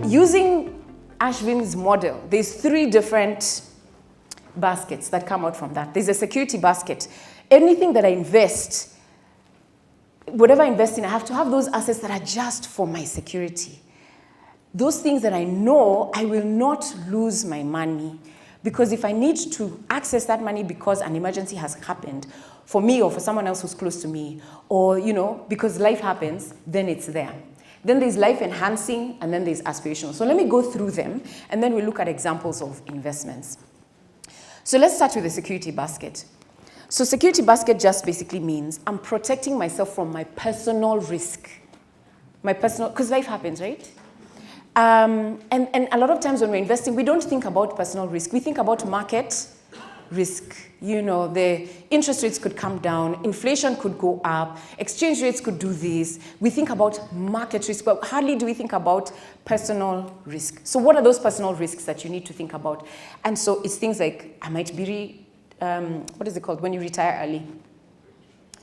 using Ashwin's model, there's 3 different baskets that come out from that. There's a security basket. Anything that I invest, whatever I invest in, I have to have those assets that are just for my security. Those things that I know I will not lose my money, because if I need to access that money because an emergency has happened for me or for someone else who's close to me, or because life happens, then it's there. Then there's life enhancing, and then there's aspirational. So let me go through them, and then we'll look at examples of investments. So let's start with the security basket. So security basket just basically means I'm protecting myself from my personal risk. Because life happens, right? And a lot of times when we're investing, we don't think about personal risk. We think about market risk. The interest rates could come down, inflation could go up, exchange rates could do this. We think about market risk, but hardly do we think about personal risk. So what are those personal risks that you need to think about? And so it's things like, I might be, what is it called when you retire early?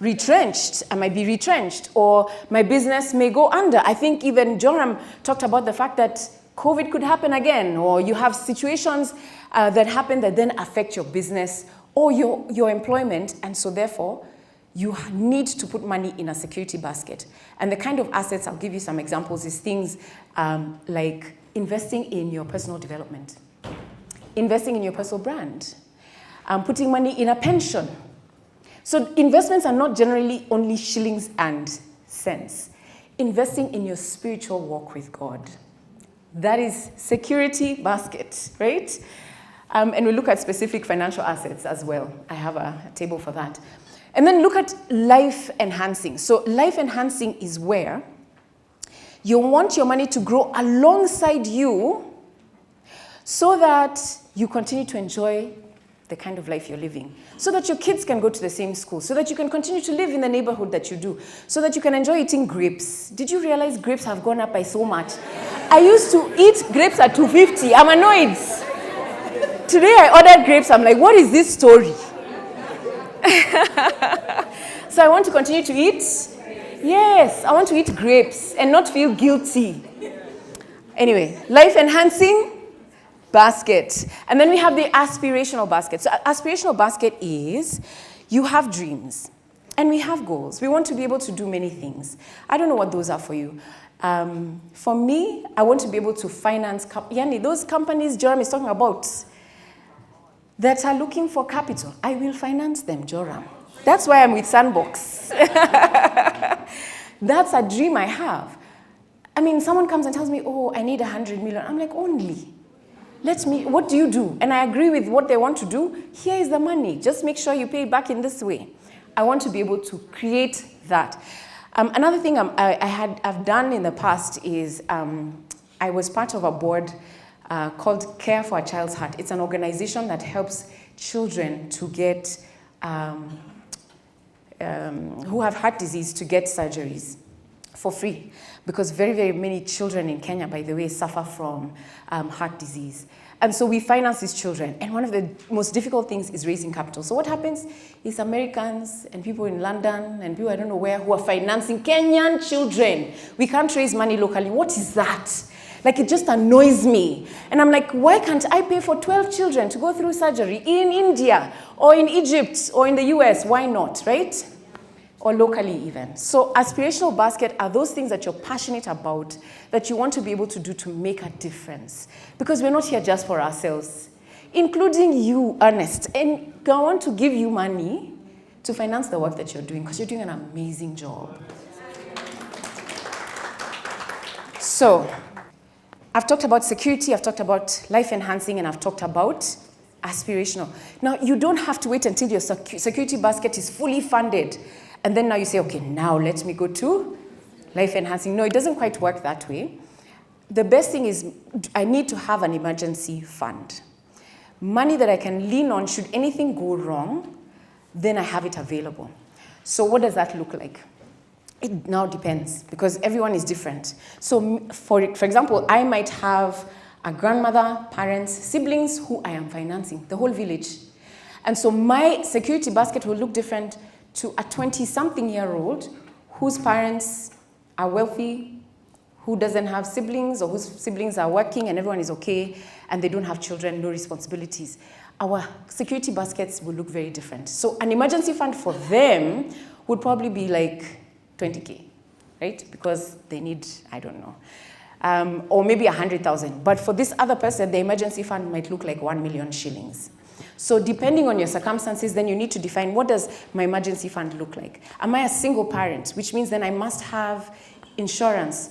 Retrenched. I might be retrenched, or my business may go under. I think even Joram talked about the fact that COVID could happen again, or you have situations that happen that then affect your business or your employment, and so therefore you need to put money in a security basket. And the kind of assets, I'll give you some examples, is things like investing in your personal development, investing in your personal brand, putting money in a pension. So investments are not generally only shillings and cents. Investing in your spiritual walk with God. That is security basket, right? And we look at specific financial assets as well. I have a table for that. And then look at life enhancing. So life enhancing is where you want your money to grow alongside you so that you continue to enjoy the kind of life you're living, so that your kids can go to the same school, so that you can continue to live in the neighborhood that you do, so that you can enjoy eating grapes. Did you realize grapes have gone up by so much? I used to eat grapes at 250. I'm annoyed. Today I ordered grapes. I'm like, what is this story? So I want to continue to eat. Yes, I want to eat grapes and not feel guilty. Anyway, life enhancing basket. And then we have the aspirational basket. So aspirational basket is, you have dreams and we have goals. We want to be able to do many things. I don't know what those are for you. For me, I want to be able to finance, those companies Joram is talking about that are looking for capital. I will finance them, Joram. That's why I'm with Sandbox. That's a dream I have. I mean, someone comes and tells me, oh, I need 100 million. I'm like, only. What do you do? And I agree with what they want to do. Here is the money. Just make sure you pay it back in this way. I want to be able to create that. Another thing I've done in the past is I was part of a board called Care for a Child's Heart. It's an organization that helps children to get, who have heart disease, to get surgeries for free. Because very, very many children in Kenya, by the way, suffer from heart disease. And so we finance these children. And one of the most difficult things is raising capital. So what happens is Americans and people in London and people I don't know where who are financing Kenyan children. We can't raise money locally. What is that? Like, it just annoys me. And I'm like, why can't I pay for 12 children to go through surgery in India or in Egypt or in the US? Why not, right? Or locally even. So aspirational basket are those things that you're passionate about, that you want to be able to do to make a difference. Because we're not here just for ourselves, including you, Ernest. And I want to give you money to finance the work that you're doing, because you're doing an amazing job. So I've talked about security, I've talked about life enhancing, and I've talked about aspirational. Now, you don't have to wait until your security basket is fully funded. And then now you say, okay, now let me go to life enhancing. No, it doesn't quite work that way. The best thing is I need to have an emergency fund. Money that I can lean on should anything go wrong, then I have it available. So what does that look like? It now depends, because everyone is different. So for example, I might have a grandmother, parents, siblings who I am financing, the whole village. And so my security basket will look different to a 20-something-year-old whose parents are wealthy, who doesn't have siblings or whose siblings are working and everyone is okay and they don't have children, no responsibilities, our security baskets will look very different. So an emergency fund for them would probably be like 20K, right? Because they need, I don't know, or maybe 100,000. But for this other person, the emergency fund might look like 1 million shillings. So depending on your circumstances, then you need to define, what does my emergency fund look like? Am I a single parent, which means then I must have insurance.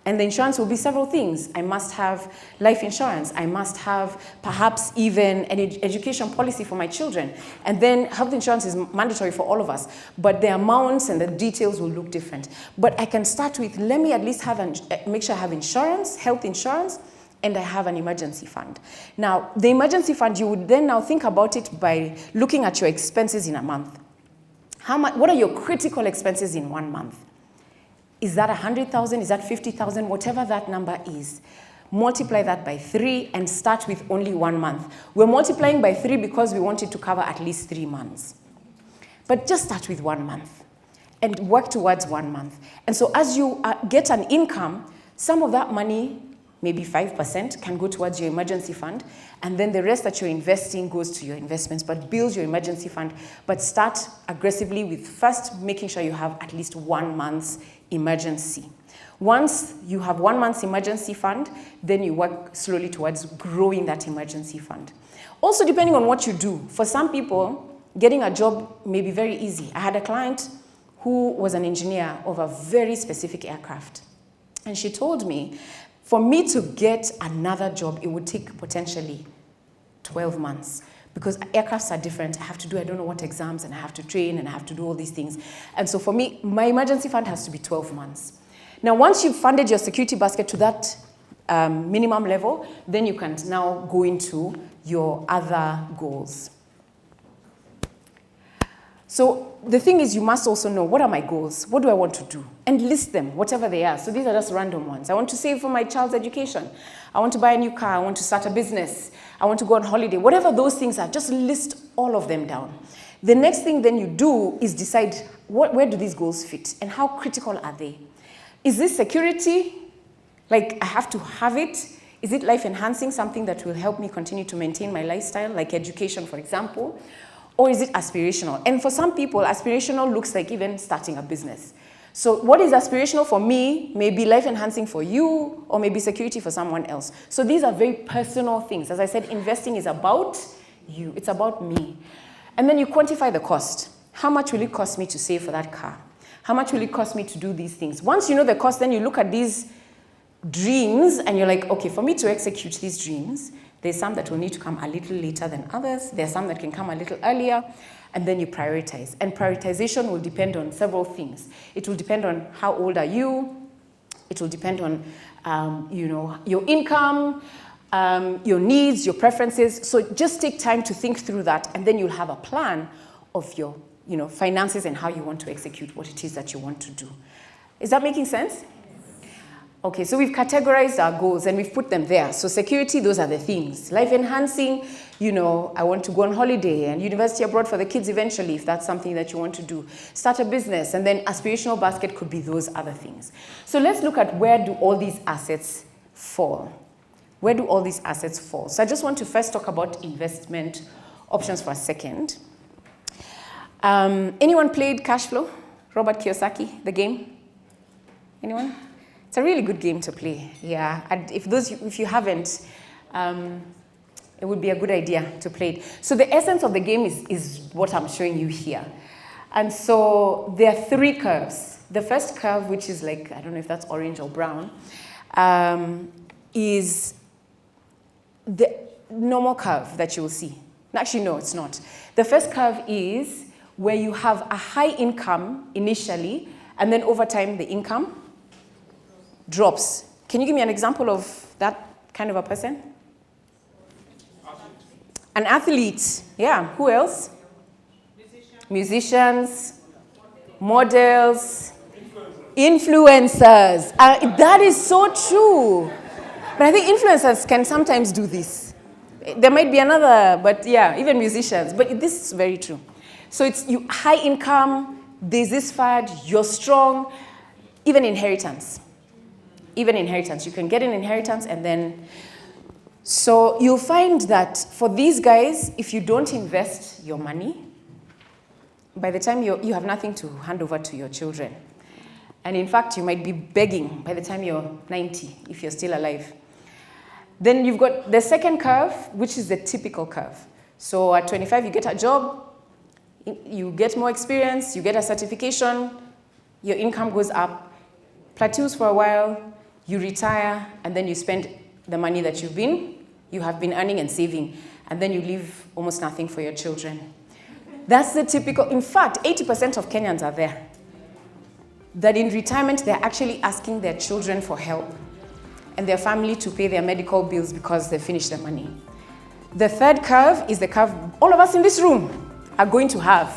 And the insurance will be several things. I must have life insurance. I must have perhaps even an education policy for my children. And then health insurance is mandatory for all of us. But the amounts and the details will look different. But I can start with, let me at least have make sure I have insurance, health insurance, and I have an emergency fund. Now, the emergency fund, you would then now think about it by looking at your expenses in a month. What are your critical expenses in 1 month? Is that 100,000? Is that 50,000? Whatever that number is, multiply that by 3 and start with only 1 month. We're multiplying by 3 because we want it to cover at least 3 months. But just start with 1 month and work towards 1 month. And so as you get an income, some of that money, maybe 5%, can go towards your emergency fund, and then the rest that you're investing goes to your investments, but build your emergency fund. But start aggressively with first making sure you have at least 1 month's emergency. Once you have 1 month's emergency fund, then you work slowly towards growing that emergency fund. Also, depending on what you do, for some people, getting a job may be very easy. I had a client who was an engineer of a very specific aircraft, and she told me, for me to get another job, it would take potentially 12 months. Because aircrafts are different. I have to do, I don't know what exams, and I have to train, and I have to do all these things. And so for me, my emergency fund has to be 12 months. Now, once you've funded your security basket to that minimum level, then you can now go into your other goals. So the thing is, you must also know, what are my goals? What do I want to do? And list them, whatever they are. So these are just random ones. I want to save for my child's education. I want to buy a new car. I want to start a business. I want to go on holiday. Whatever those things are, just list all of them down. The next thing then you do is decide, where do these goals fit? And how critical are they? Is this security? Like, I have to have it? Is it life enhancing, something that will help me continue to maintain my lifestyle, like education, for example? Or is it aspirational? And for some people, aspirational looks like even starting a business. So what is aspirational for me may be life-enhancing for you, or maybe security for someone else. So these are very personal things. As I said, investing is about you. It's about me. And then you quantify the cost. How much will it cost me to save for that car? How much will it cost me to do these things? Once you know the cost, then you look at these dreams, and you're like, okay, for me to execute these dreams, there's some that will need to come a little later than others. There's some that can come a little earlier. And then you prioritize. And prioritization will depend on several things. It will depend on how old are you. It will depend on your income, your needs, your preferences. So just take time to think through that, and then you'll have a plan of your finances and how you want to execute what it is that you want to do. Is that making sense? Okay, so we've categorized our goals and we've put them there. So security, those are the things. Life enhancing, I want to go on holiday and university abroad for the kids eventually, if that's something that you want to do. Start a business, and then aspirational basket could be those other things. So let's look at, where do all these assets fall? Where do all these assets fall? So I just want to first talk about investment options for a second. Anyone played Cash Flow? Robert Kiyosaki, the game? Anyone? It's a really good game to play, yeah. And if you haven't, it would be a good idea to play it. So the essence of the game is what I'm showing you here. And so there are 3 curves. The first curve, which is like, I don't know if that's orange or brown, is the normal curve that you will see. Actually, no, it's not. The first curve is where you have a high income initially, and then over time the income drops. Can you give me an example of that kind of a person? An athlete. Yeah. Who else? Musicians. Models. Influencers. That is so true. But I think influencers can sometimes do this. There might be another, but yeah, even musicians. But this is very true. So it's high income, there's this fad, you're strong, even inheritance. even inheritance. You can get an inheritance and then... So you'll find that for these guys, if you don't invest your money, by the time you have nothing to hand over to your children. And in fact, you might be begging by the time you're 90, if you're still alive. Then you've got the second curve, which is the typical curve. So at 25, you get a job, you get more experience, you get a certification, your income goes up, plateaus for a while, you retire, and then you spend the money that you have been earning and saving, and then you leave almost nothing for your children. That's the typical, in fact, 80% of Kenyans are there. That in retirement, they're actually asking their children for help and their family to pay their medical bills because they finished their money. The third curve is the curve all of us in this room are going to have.